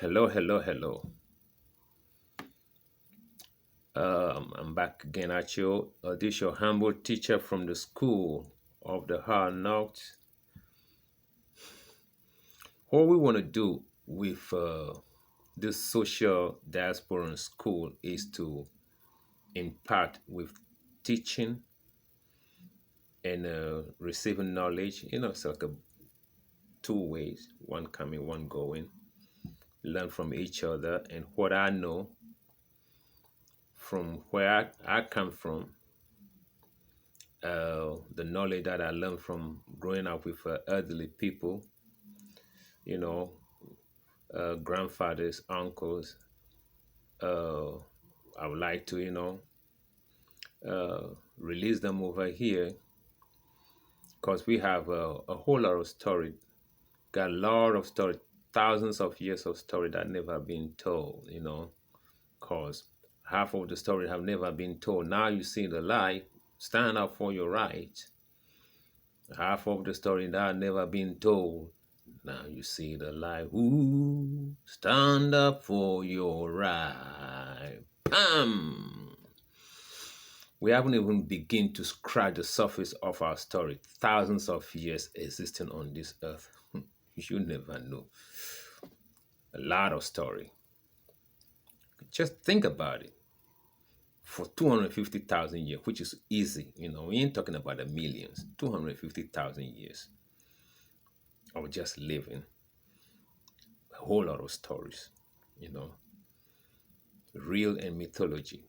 Hello, hello, hello. I'm back again at you. This your humble teacher from the school of the hard knocks. What we want to do with this social diaspora in school is to impart with teaching and receiving knowledge. It's like two ways: one coming, one going. Learn from each other, and what I know from where I come from, the knowledge that I learned from growing up with elderly people, you know, grandfathers, uncles. Uh, I would like to, release them over here because we have a whole lot of story, got a lot of story, thousands of years of story that never been told, because half of the story have never been told. Now you see the light, stand up for your rights. Half of the story that never been told. Now you see the light. Ooh, stand up for your right. Bam! We haven't even begun to scratch the surface of our story. Thousands of years existing on this earth. You never know. A lot of story. Just think about it. For 250,000 years, which is easy, we ain't talking about the millions. 250,000 years of just living. A whole lot of stories, you know, real and mythology.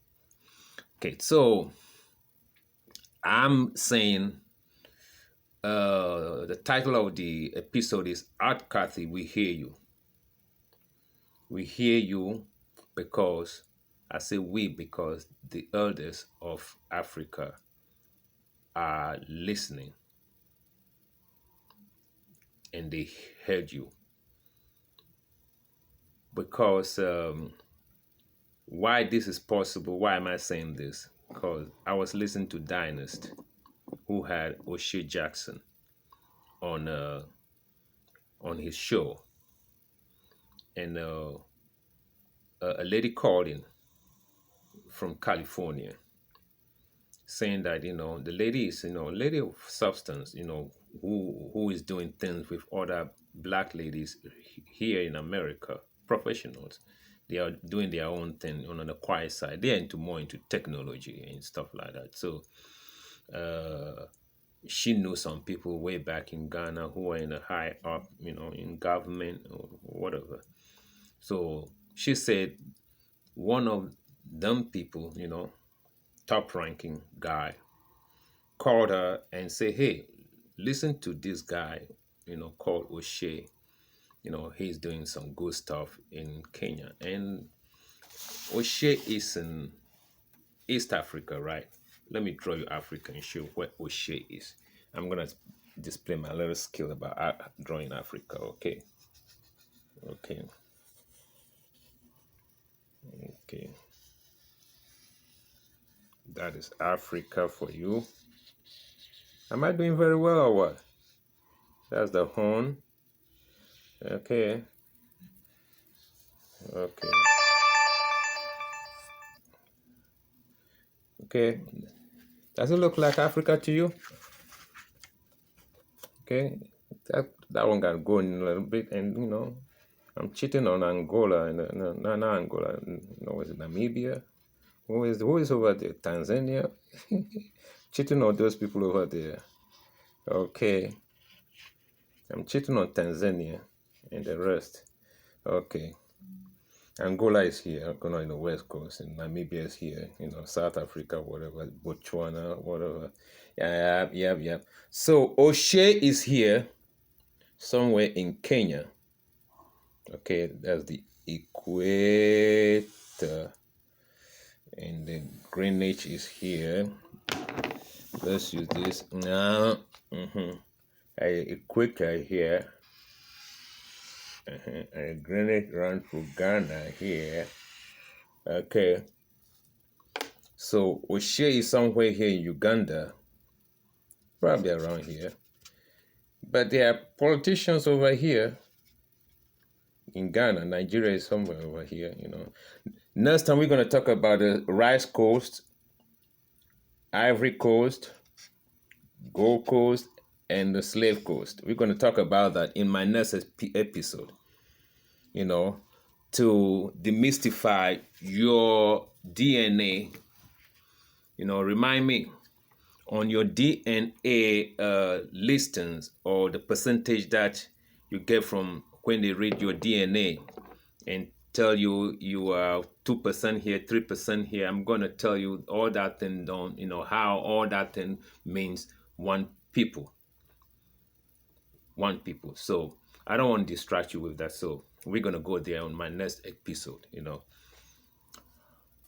Okay, so I'm saying the title of the episode is Art Cathey, We Hear You. We hear you because, I say we because the elders of Africa are listening and they heard you. Because why this is possible, why am I saying this? Because I was listening to Dynast, who had O'Shea Jackson on his show, and a lady called in from California, saying that the lady is a lady of substance, who is doing things with other black ladies here in America, professionals. They are doing their own thing on the quiet side. They're more into technology and stuff like that. So uh, she knew some people way back in Ghana who were in a high up, in government or whatever. So she said one of them people, top ranking guy, called her and said, hey, listen to this guy, called O'Shea. He's doing some good stuff in Kenya. And O'Shea is in East Africa, right? Let me draw you Africa and show where O'Shea is. I'm going to display my little skill about drawing Africa, okay? Okay, okay. That is Africa for you. Am I doing very well or what? That's the horn. Okay, okay, okay. Does it look like Africa to you? Okay, that one got going a little bit, and I'm cheating on Angola and no, not Angola. No, is it Namibia? Who is over there? Tanzania? Cheating on those people over there. Okay, I'm cheating on Tanzania and the rest. Okay, Angola is here. Angola in the west coast, and Namibia is here. South Africa, whatever, Botswana, whatever. Yeah. So O'Shea is here somewhere in Kenya. Okay, that's the equator, and the Greenwich is here. Let's use this now. Equator here. And Greenwich runs through Ghana here. Okay, so O'Shea is somewhere here in Uganda, probably around here. But there are politicians over here in Ghana. Nigeria is somewhere over here, you know. Next time we're going to talk about the Rice Coast, Ivory Coast, Gold Coast, and the Slave Coast. We're going to talk about that in my next episode, you know, to demystify your DNA. You know, remind me on your DNA listings or the percentage that you get from when they read your DNA and tell you you are 2% here, 3% here. I'm gonna tell you all that thing don't, you know, how all that thing means one people, one people. So I don't want to distract you with that. So we're gonna go there on my next episode. You know,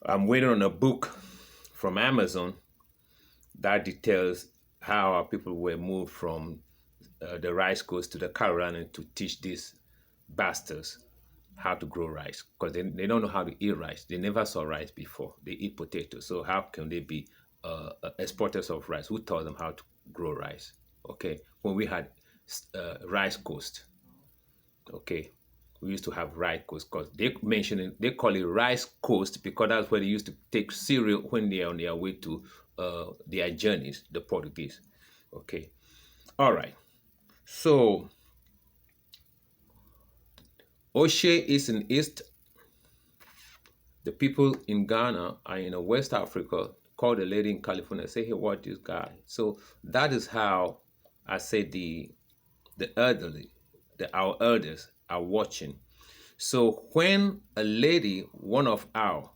I'm waiting on a book from Amazon that details how our people were moved from the rice coast to the Carolina to teach these bastards how to grow rice because they don't know how to eat rice. They never saw rice before. They eat potatoes. So how can they be exporters of rice? Who taught them how to grow rice? Okay, when we had rice coast, okay, we used to have rice coast because they mention it, they call it rice coast because that's where they used to take cereal when they are on their way to their journeys, the Portuguese. Okay, all right. So Oshe is in East. The people in Ghana are in West Africa. Call the lady in California. Say, hey, what this guy? So that is how I say the elderly, our elders are watching. So when a lady, one of our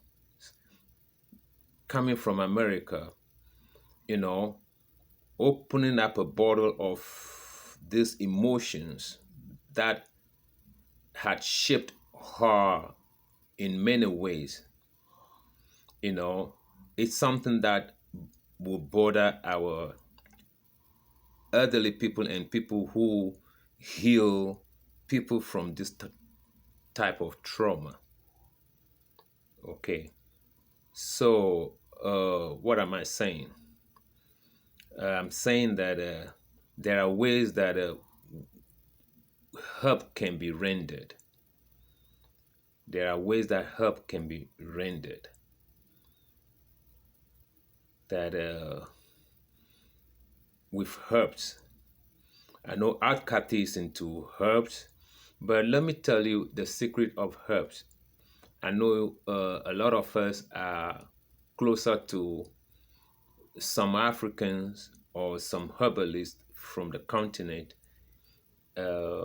coming from America, you know, opening up a bottle of these emotions that had shaped her in many ways, you know, it's something that will bother our elderly people and people who heal people from this type of trauma. Okay. So, what am I saying? I'm saying that there are ways that help can be rendered. There are ways that help can be rendered. That with herbs. I know Art Cathey is into herbs, but let me tell you the secret of herbs. I know a lot of us are closer to some Africans or some herbalists from the continent, uh,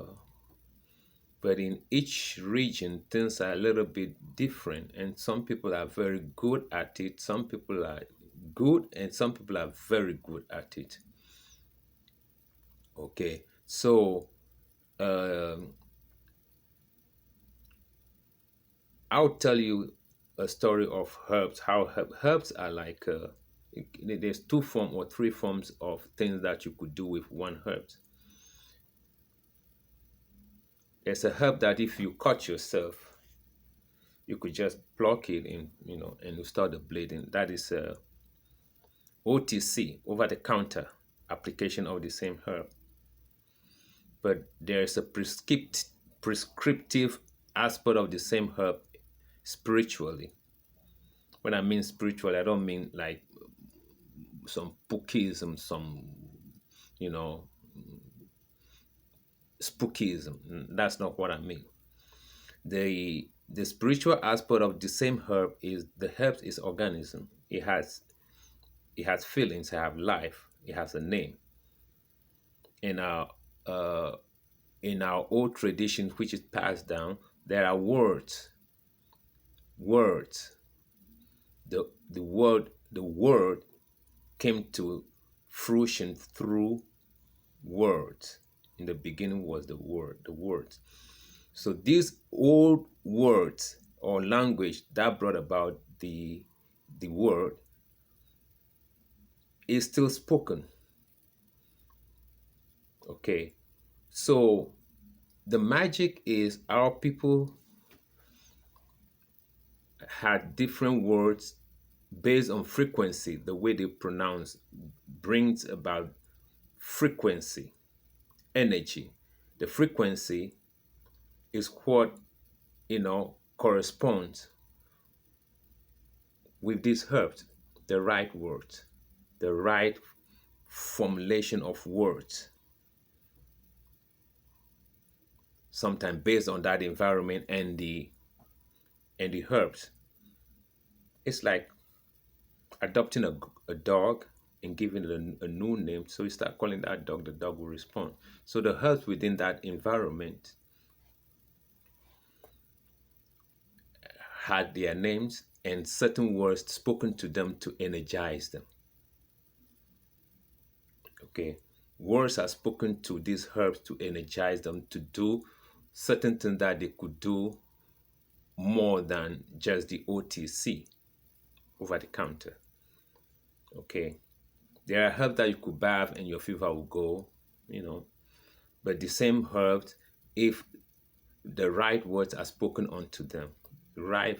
but in each region, things are a little bit different, and some people are very good at it. Some people are good, and some people are very good at it. Okay, so um, I'll tell you a story of herbs. How herbs are like there's two form or three forms of things that you could do with one herb. There's a herb that if you cut yourself, you could just pluck it in, you know, and you start the bleeding. That is OTC, over the counter application of the same herb. But there's a prescriptive aspect of the same herb spiritually. When I mean spiritual, I don't mean like some spookism, some, you know, spookism. That's not what I mean. The spiritual aspect of the same herb is the herb is organism. It has feelings, it has life, it has a name. In our uh, in our old tradition, which is passed down, there are words. Words. The word came to fruition through words. In the beginning was the word, the words. So these old words or language that brought about the word is still spoken. Okay. So the magic is our people had different words based on frequency. The way they pronounce brings about frequency, energy. The frequency is what corresponds with these herbs, the right words, the right formulation of words, sometimes based on that environment and the herbs. It's like adopting a dog and giving it a new name. So you start calling that dog, the dog will respond. So the herbs within that environment had their names and certain words spoken to them to energize them. Okay. Words are spoken to these herbs to energize them to do certain things that they could do more than just the OTC, over the counter. Okay. There are herbs that you could bath and your fever will go, you know. But the same herbs, if the right words are spoken unto them, right,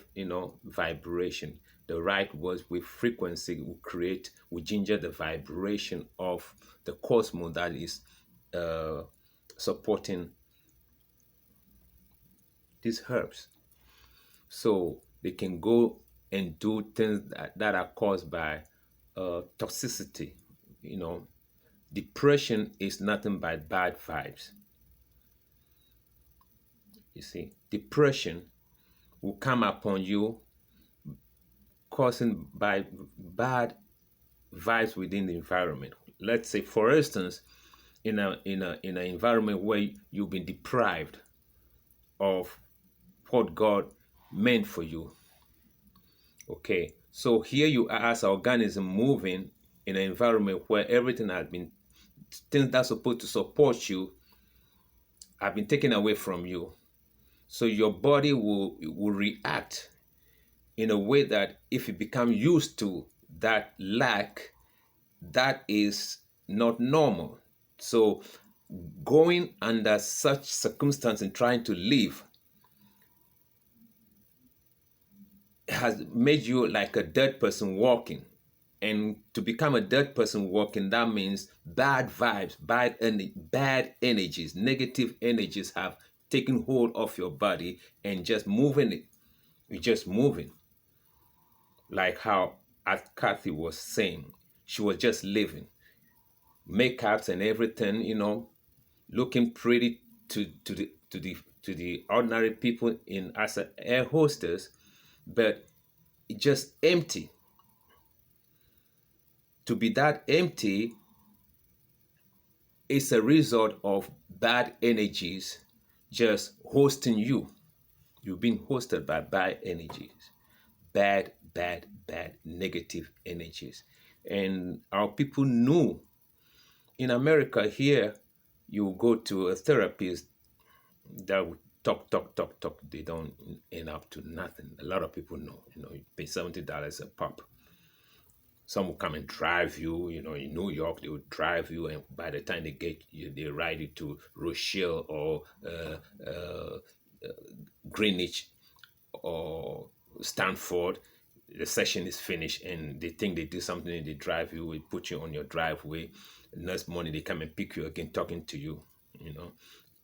vibration, the right words with frequency will ginger the vibration of the cosmos that is uh, supporting these herbs. So they can go and do things that are caused by toxicity. You know, depression is nothing but bad vibes. You see, depression will come upon you causing by bad vibes within the environment. Let's say, for instance, in an environment where you've been deprived of what God meant for you. Okay, so here you are as an organism moving in an environment where everything has been things that's supposed to support you have been taken away from you. So your body will react in a way that if you become used to that lack, that is not normal. So going under such circumstance and trying to live has made you like a dead person walking. And to become a dead person walking, that means bad vibes, bad energies, negative energies have taken hold of your body and just moving it. You're just moving. Like how as Cathey was saying, she was just living. Makeups and everything, looking pretty to the ordinary people in as an air hostess, but just empty. To be that empty is a result of bad energies just hosting you. You've been hosted by bad energies, bad, negative energies. And our people knew in America here, you go to a therapist that would talk. They don't end up to nothing. A lot of people know, you pay $70 a pop. Some will come and drive you, in New York, they will drive you, and by the time they get you, they ride you to Rochelle or Greenwich or Stanford. The session is finished, and they think they do something, and they drive you, they put you on your driveway. The next morning, they come and pick you again, talking to you.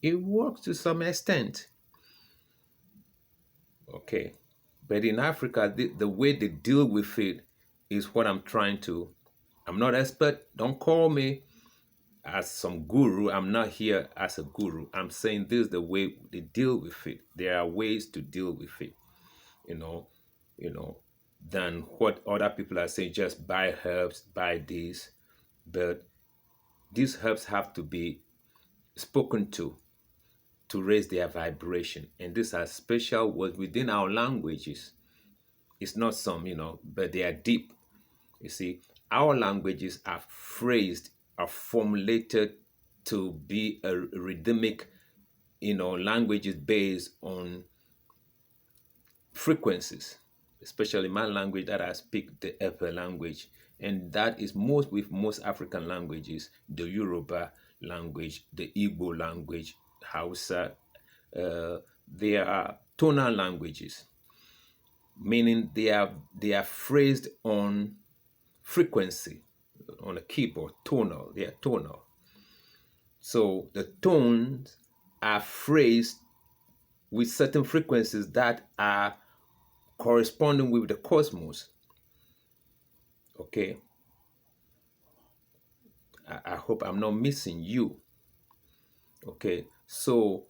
It works to some extent. Okay. But in Africa, the way they deal with it is what I'm not expert. Don't call me as some guru. I'm not here as a guru. I'm saying this is the way they deal with it. There are ways to deal with it, you know, you know, than what other people are saying, just buy herbs, buy this. But these herbs have to be spoken to raise their vibration. And these are special words within our languages. It's not some, but they are deep. You see, our languages are phrased, are formulated to be a rhythmic, languages based on frequencies, especially my language that I speak, the Epe language. And that is most African languages, the Yoruba language, the Igbo language, Hausa. They are tonal languages, meaning they are phrased on frequency, on a keyboard, tonal. They are tonal. So the tones are phrased with certain frequencies that are corresponding with the cosmos. Okay, I hope I'm not missing you. Okay, so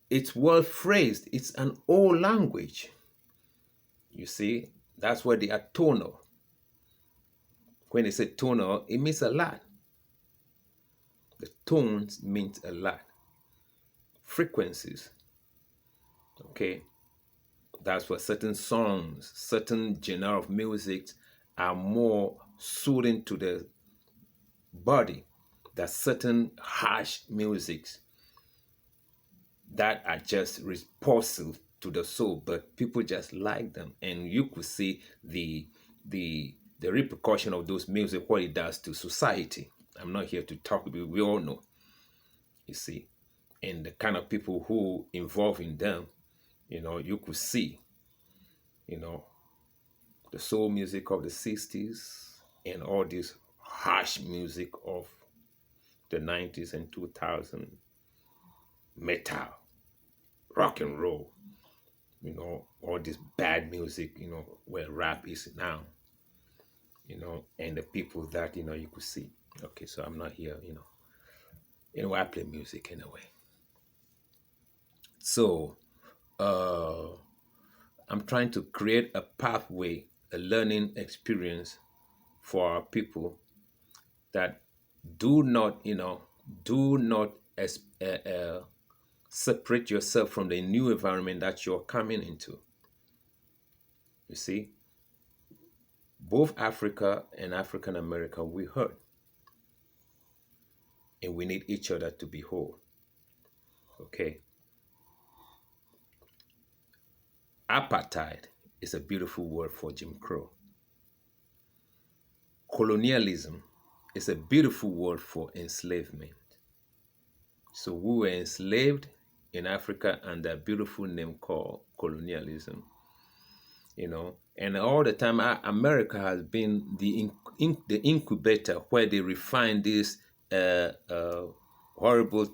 it's well phrased. It's an old language. You see, that's where they are tonal. When they say tonal, it means a lot. The tones means a lot. Frequencies. Okay, that's where certain songs, certain genre of music are more soothing to the body. That certain harsh musics that are just repulsive to the soul, but people just like them, and you could see the repercussion of those music, what it does to society. I'm not here to talk, we all know, you see, and the kind of people who involve in them. You could see, you know, the soul music of the 60s and all this harsh music of the 90s and 2000, metal, rock and roll, all this bad music, where rap is now, and the people that, you could see. Okay, so I'm not here, I play music anyway. So, uh, I'm trying to create a pathway, a learning experience for our people that do not, do not separate yourself from the new environment that you're coming into. You see, both Africa and African America, we hurt, and we need each other to be whole. Okay, apartheid is a beautiful word for Jim Crow. Colonialism is a beautiful word for enslavement. So we were enslaved in Africa under a beautiful name called colonialism. And all the time America has been the incubator where they refine this horrible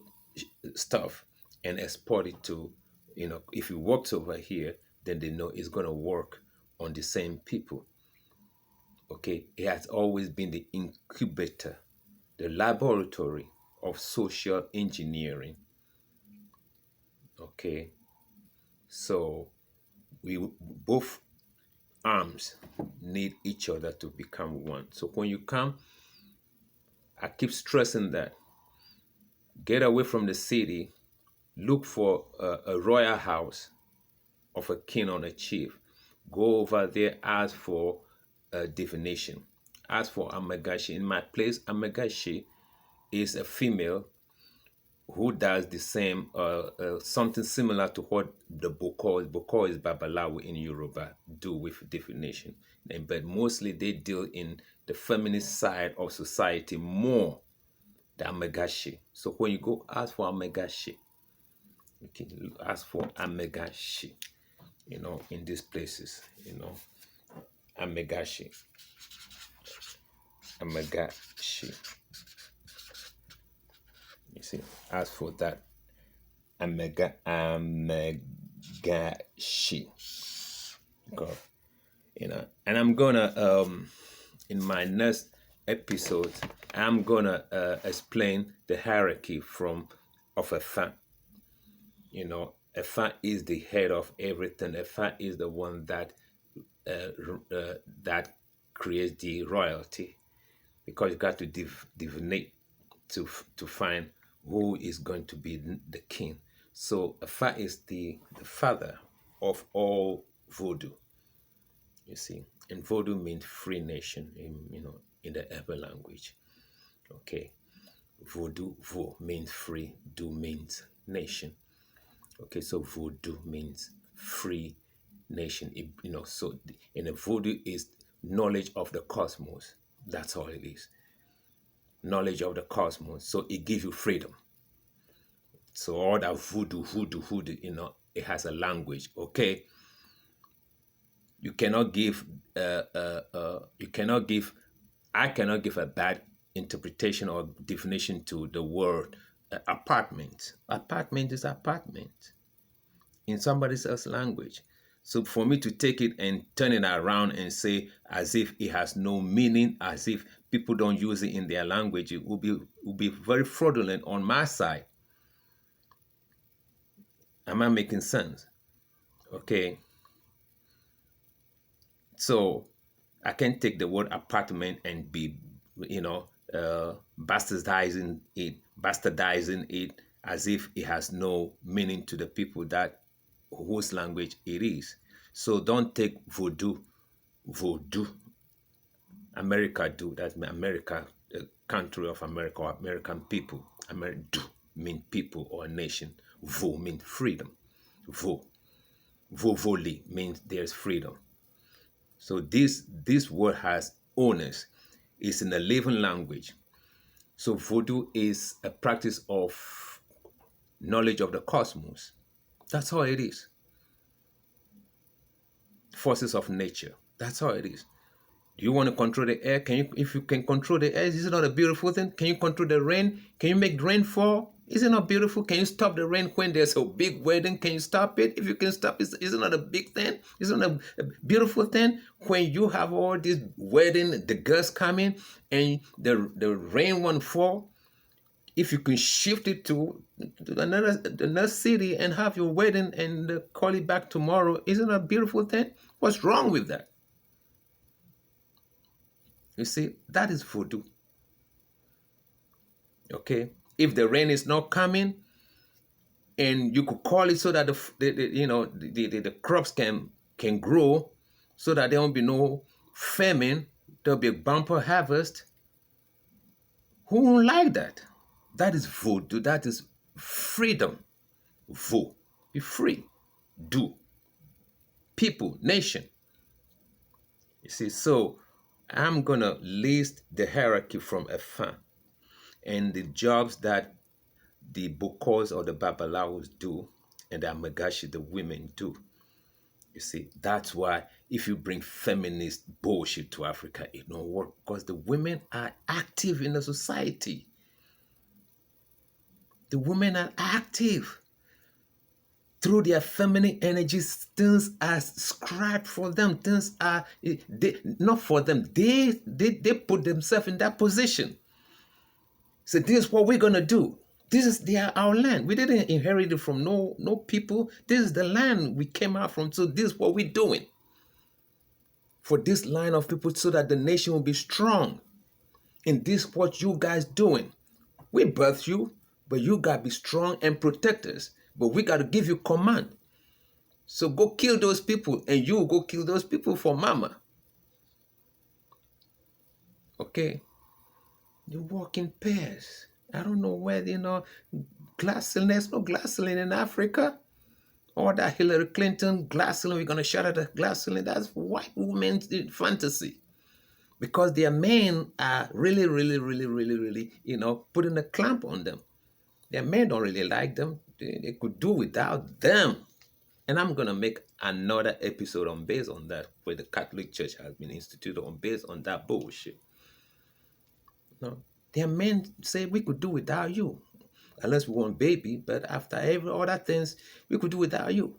stuff and export it to, if it works over here, then they know it's going to work on the same people. Okay, it has always been the incubator, the laboratory of social engineering. Okay, so we both arms need each other to become one. So when you come, I keep stressing that get away from the city, look for a royal house of a king or a chief. Go over there, ask for a divination. Ask for Amagashi. In my place, Amagashi is a female who does the same, something similar to what the Boko is Babalawo in Yoruba do with divination. But mostly they deal in the feminist side of society more than Amegashi. So when you go ask for Amegashi, you can ask for Amegashi, in these places, Amegashi, Amegashi. You see, ask for that Amegashi. God, and I'm gonna in my next episode, I'm gonna explain the hierarchy of a fan. A fan is the head of everything. A fan is the one that creates the royalty, because you got to divinate to find who is going to be the king. So a fa is the father of all voodoo. You see, and voodoo means free nation in the Ewe language. Okay, voodoo, vo means free, do means nation. Okay, so voodoo means free nation. So in a voodoo is knowledge of the cosmos. That's all it is. Knowledge of the cosmos. So it gives you freedom. So all that voodoo, it has a language. Okay, you cannot give you cannot give I cannot give a bad interpretation or definition to the word Apartment. Apartment is apartment in somebody else's language. So for me to take it and turn it around and say as if it has no meaning, as if people don't use it in their language, it will be very fraudulent on my side. Am I making sense? Okay. So I can take the word apartment and be, bastardizing it as if it has no meaning to the people that whose language it is. So don't take voodoo, America do, that's America, the country of America or American people. Do mean people or nation. Vo mean freedom. Vo. Vovoli means there's freedom. So this word has owners. It's in a living language. So voodoo is a practice of knowledge of the cosmos. That's all it is. Forces of nature. That's all it is. Do you want to control the air? Can you, if you can control the air, is it not a beautiful thing? Can you control the rain? Can you make rain fall? Is it not beautiful? Can you stop the rain when there's a big wedding? Can you stop it? If you can stop it, is it not a big thing? Is it not a beautiful thing? When you have all this wedding, the girls coming, and the rain won't fall, if you can shift it to another city and have your wedding and call it back tomorrow, isn't it a beautiful thing? What's wrong with that? You see, that is voodoo. Okay, if the rain is not coming, and you could call it so that the crops can grow, so that there won't be no famine, there'll be a bumper harvest. Who won't like that? That is voodoo. That is freedom. Vo, be free. Do, people, nation. You see, so I'm gonna list the hierarchy from afar and the jobs that the Bokors or the Babalawos do and the Amagashi, the women do. You see, that's why if you bring feminist bullshit to Africa, it don't work because the women are active in the society. The women are active. Through their feminine energies, things are scribed for them. Things are not for them. They put themselves in that position. So this is what we're gonna do. This is our land. We didn't inherit it from no people. This is the land we came out from. So this is what we're doing for this line of people, so that the nation will be strong. And this is what you guys doing. We birthed you, but you gotta be strong and protect us. But we gotta give you command. So go kill those people, and you go kill those people for mama. Okay? They walk in pairs. I don't know where, glass ceiling. There's no glass ceiling in Africa. Or that Hillary Clinton glass ceiling, we're going to shut at the glass ceiling. That's white women's fantasy. Because their men are really, really, really, really, really, putting a clamp on them. Their men don't really like them. They could do without them. And I'm going to make another episode on based on that, where the Catholic Church has been instituted on based on that bullshit. No, their men say we could do without you, unless we want baby. But after every other things, we could do without you.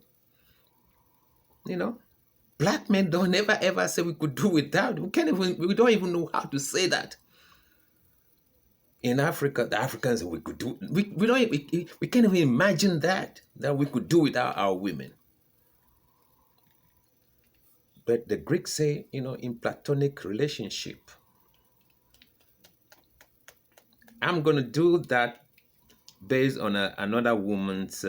Black men don't never ever say we could do without. We don't even know how to say that. In Africa, the Africans we could do. We can't even imagine that we could do without our women. But the Greeks say, in platonic relationship. I'm gonna do that based on another woman's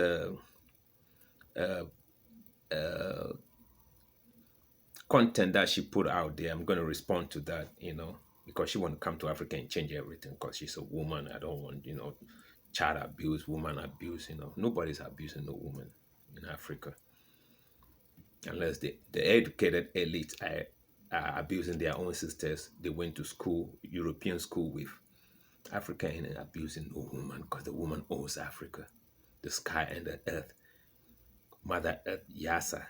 content that she put out there. I'm going to respond to that, because she want to come to Africa and change everything because she's a woman. I don't want, child abuse, woman abuse, Nobody's abusing no woman in Africa. Unless the educated elites are abusing their own sisters they went to school, European school with. Africa ain't abusing no woman because the woman owns Africa, the sky and the earth. Mother Earth, Yasa,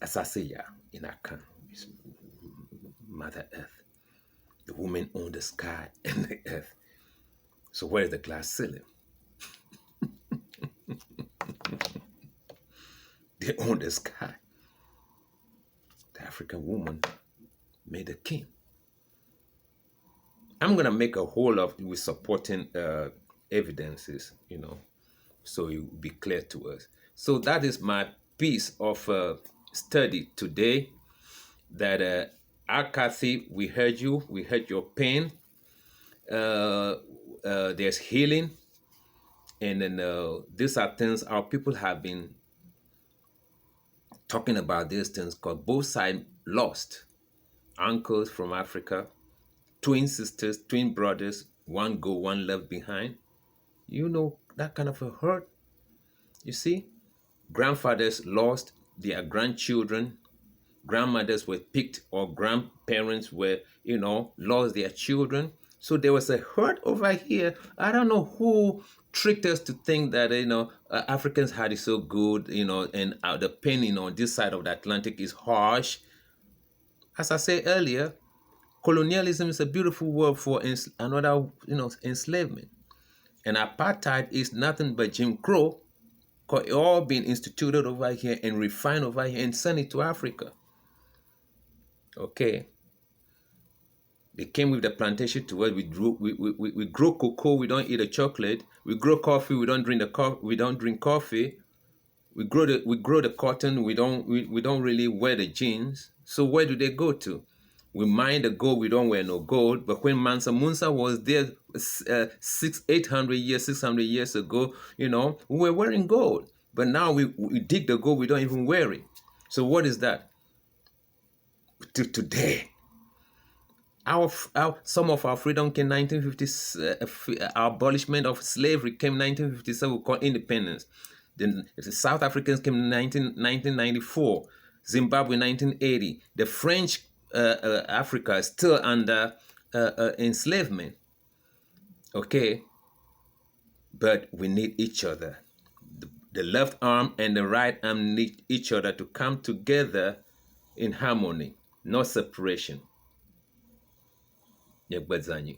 Asasiya in Akan, Mother Earth. The women own the sky and the earth. So where's the glass ceiling? They own the sky. The African woman made a king. I'm gonna make a whole lot with supporting evidences, so it will be clear to us. So that is my piece of study today. That Cathey, we heard you, we heard your pain. There's healing, and then these are things our people have been talking about. These things because both sides lost uncles from Africa, twin sisters, twin brothers, one go, one left behind. That kind of a hurt. You see, grandfathers lost their grandchildren, grandmothers were picked, or grandparents were, lost their children. So there was a hurt over here. I don't know who tricked us to think that, Africans had it so good, and the pain, on this side of the Atlantic is harsh. As I said earlier, colonialism is a beautiful word for another, enslavement. And apartheid is nothing but Jim Crow, because it all been instituted over here and refined over here and sent it to Africa. Okay. They came with the plantation to us. We grow cocoa, we don't eat the chocolate. We grow coffee, we don't drink we don't drink coffee. We grow the cotton, we don't really wear the jeans. So where do they go to? We mine the gold, we don't wear no gold. But when Mansa Musa was there 600 years ago, we were wearing gold. But now we dig the gold, we don't even wear it. So what is that? To today, some of our freedom came 1950. Our abolishment of slavery came 1957. We call independence. Then the South Africans came in 1994. Zimbabwe 1980. The French Africa is still under enslavement. Okay, but we need each other. The left arm and the right arm need each other to come together in harmony, not separation. Nyegbadzanyi.